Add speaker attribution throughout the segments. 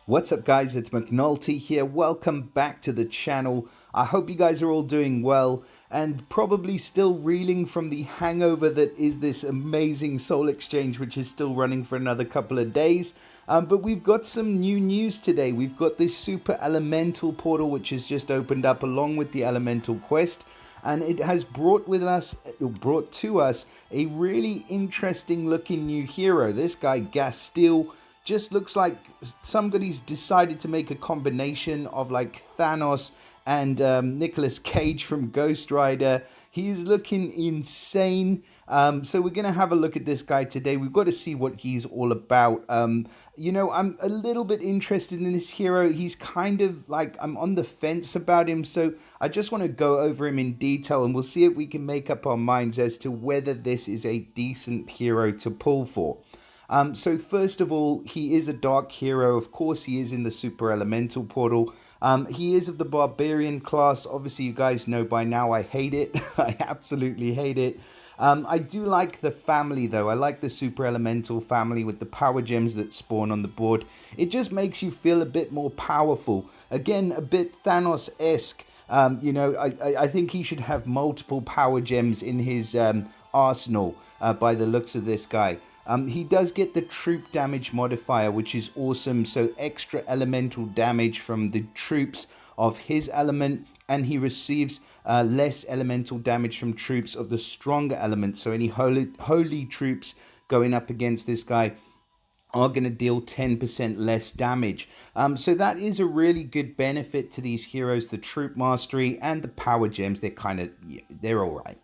Speaker 1: What's up, guys? It's McNulty here. Welcome back to the channel. I hope you guys are all doing well and probably still reeling from the hangover that is this amazing Soul Exchange, which is still running for another couple of days. But we've got some new news today. We've got this Superelemental portal, which has just opened up along with the Elemental Quest. And it has brought to us a really interesting looking new hero. This guy, Gastille, just looks like somebody's decided to make a combination of like Thanos and Nicolas Cage from Ghost Rider. He's looking insane. So we're going to have a look at this guy today. We've got to see what he's all about. I'm a little bit interested in this hero. He's kind of like, I'm on the fence about him. So I just want to go over him in detail and we'll see if we can make up our minds as to whether this is a decent hero to pull for. So first of all, he is a dark hero. Of course, he is in the Superelemental portal. He is of the Barbarian class. Obviously, you guys know by now I hate it. I absolutely hate it. I do like the family, though. I like the Superelemental family with the power gems that spawn on the board. It just makes you feel a bit more powerful. Again, a bit Thanos-esque. I think he should have multiple power gems in his arsenal by the looks of this guy. He does get the troop damage modifier, which is awesome. So extra elemental damage from the troops of his element, and he receives less elemental damage from troops of the stronger element. So any holy troops going up against this guy are going to deal 10% less damage. So that is a really good benefit to these heroes. The troop mastery and the power gems, they're all right.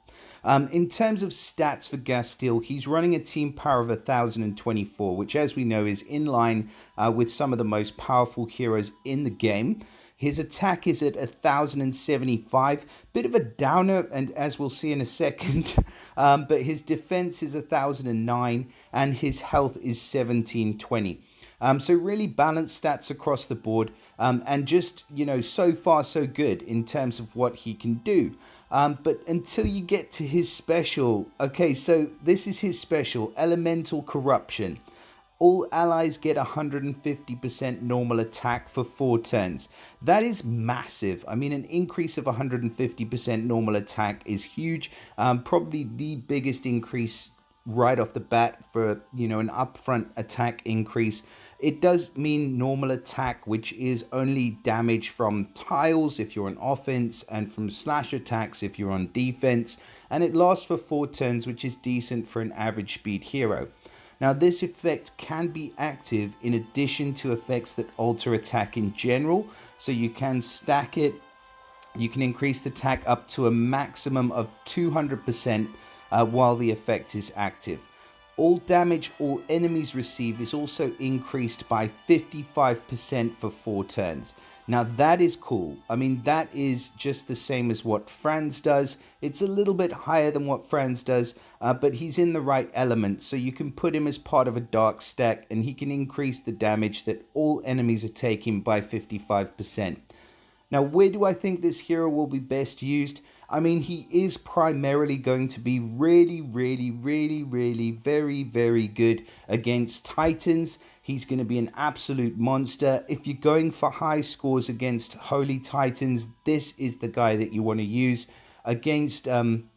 Speaker 1: In terms of stats for Gastille, he's running a team power of 1024, which as we know is in line with some of the most powerful heroes in the game. His attack is at 1075, bit of a downer, and as we'll see in a second, but his defense is 1009 and his health is 1720. So really balanced stats across the board, and just, so far so good in terms of what he can do. But until you get to his special, okay, so this is his special, Elemental Corruption. All allies get 150% normal attack for 4 turns. That is massive. I mean, an increase of 150% normal attack is huge. Probably the biggest increase right off the bat for, an upfront attack increase. It does mean normal attack, which is only damage from tiles if you're on offense and from slash attacks if you're on defense. And it lasts for 4 turns, which is decent for an average speed hero. Now, this effect can be active in addition to effects that alter attack in general. So you can stack it. You can increase the attack up to a maximum of 200% while the effect is active. All damage all enemies receive is also increased by 55% for 4 turns. Now that is cool. I mean, that is just the same as what Franz does. It's a little bit higher than what Franz does, but he's in the right element. So you can put him as part of a dark stack and he can increase the damage that all enemies are taking by 55%. Now, where do I think this hero will be best used? I mean, he is primarily going to be really, very, very good against Titans. He's going to be an absolute monster. If you're going for high scores against Holy Titans, this is the guy that you want to use. Against what am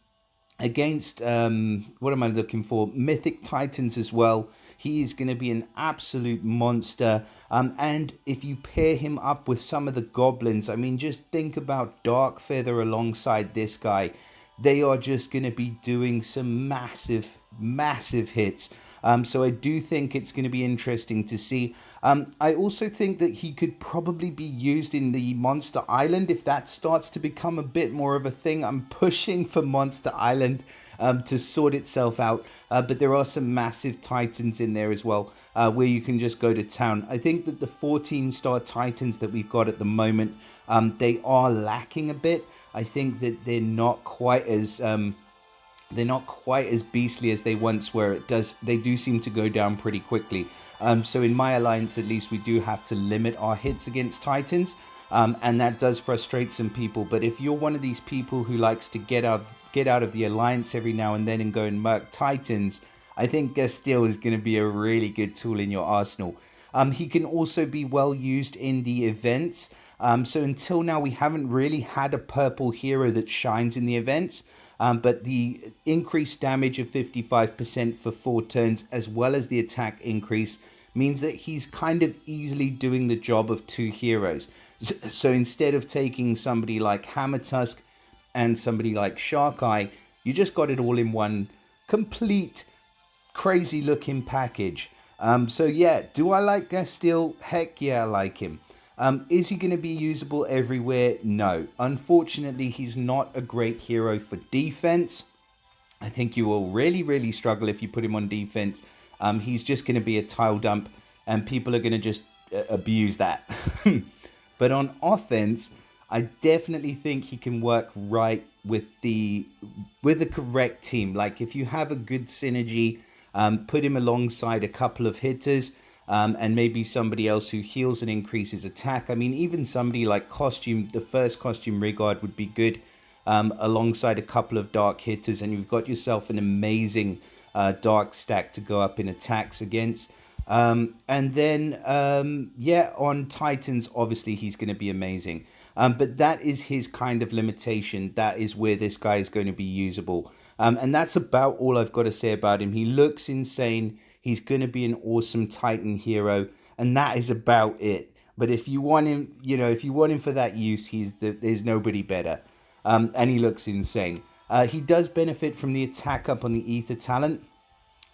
Speaker 1: I looking for? Mythic Titans as well. He is going to be an absolute monster. And if you pair him up with some of the goblins, I mean, just think about Dark Feather alongside this guy. They are just going to be doing some massive hits. So I do think it's going to be interesting to see. I also think that he could probably be used in the Monster Island if that starts to become a bit more of a thing. I'm pushing for Monster Island to sort itself out, but there are some massive Titans in there as well, where you can just go to town. I think that the 14-star Titans that we've got at the moment, they are lacking a bit. I think that they're not quite as beastly as they once were. They do seem to go down pretty quickly. So in my alliance, at least, we do have to limit our hits against Titans, and that does frustrate some people. But if you're one of these people who likes to get out of the alliance every now and then and go and murk Titans, I think Gastille is going to be a really good tool in your arsenal. He can also be well used in the events. So until now, we haven't really had a purple hero that shines in the events. But the increased damage of 55% for 4 turns, as well as the attack increase, means that he's kind of easily doing the job of 2 heroes. So instead of taking somebody like Hammer Tusk and somebody like Shark Eye, you just got it all in one complete crazy looking package. So yeah, do I like Gastille? Heck yeah, I like him. Is he going to be usable everywhere? No. Unfortunately, he's not a great hero for defense. I think you will really, really struggle if you put him on defense. He's just going to be a tile dump, and people are going to just abuse that. But on offense, I definitely think he can work right with the correct team. Like if you have a good synergy, put him alongside a couple of hitters, and maybe somebody else who heals and increases attack. I mean, even somebody like Costume, the first Costume Rigard would be good, alongside a couple of dark hitters, and you've got yourself an amazing dark stack to go up in attacks against. And then, yeah, on Titans, obviously he's going to be amazing. But that is his kind of limitation. That is where this guy is going to be usable. And that's about all I've got to say about him. He looks insane. He's going to be an awesome Titan hero. And that is about it. But if you want him, you know, if you want him for that use, there's nobody better. And he looks insane. He does benefit from the attack up on the Ether talent.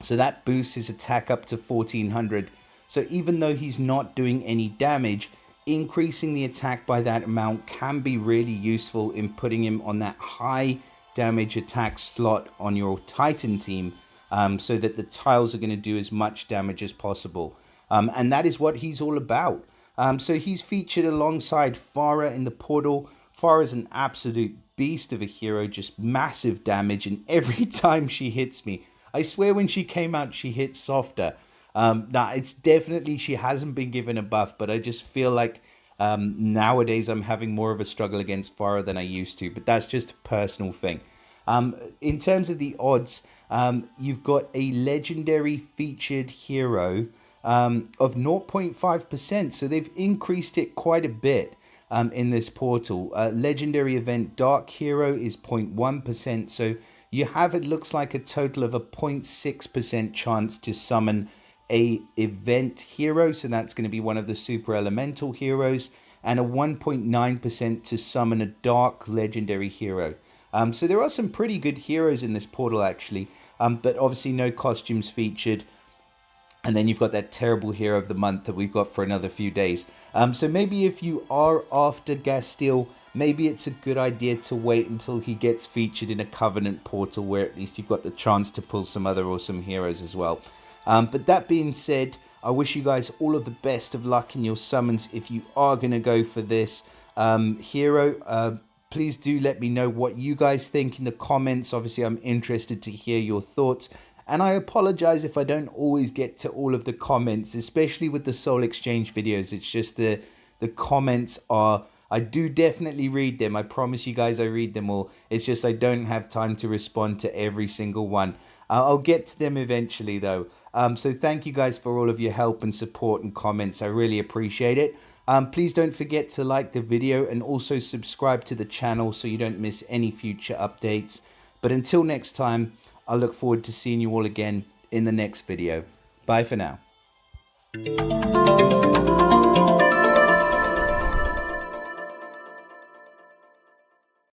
Speaker 1: So that boosts his attack up to 1400. So even though he's not doing any damage, increasing the attack by that amount can be really useful in putting him on that high damage attack slot on your Titan team, so that the tiles are going to do as much damage as possible. And that is what he's all about. So he's featured alongside Farah in the portal. Farah's an absolute beast of a hero, just massive damage, and every time she hits me, I swear when she came out, she hit softer. Nah, it's definitely, she hasn't been given a buff, but I just feel like nowadays I'm having more of a struggle against Farah than I used to, but that's just a personal thing. In terms of the odds, you've got a legendary featured hero of 0.5%, so they've increased it quite a bit in this portal. Legendary event Dark Hero is 0.1%, so you have, it looks like, a total of a 0.6% chance to summon a event hero, so that's going to be one of the Superelemental heroes, and a 1.9% to summon a dark legendary hero. So there are some pretty good heroes in this portal actually, but obviously no costumes featured. And then you've got that terrible hero of the month that we've got for another few days. So maybe if you are after Gastille, maybe it's a good idea to wait until he gets featured in a Covenant portal, where at least you've got the chance to pull some other awesome heroes as well. But that being said, I wish you guys all of the best of luck in your summons. If you are going to go for this hero, please do let me know what you guys think in the comments. Obviously, I'm interested to hear your thoughts. And I apologize if I don't always get to all of the comments, especially with the Soul Exchange videos. It's just the comments are, I do definitely read them. I promise you guys I read them all. It's just I don't have time to respond to every single one. I'll get to them eventually though. So thank you guys for all of your help and support and comments. I really appreciate it. Please don't forget to like the video and also subscribe to the channel so you don't miss any future updates. But until next time, I look forward to seeing you all again in the next video. Bye for now.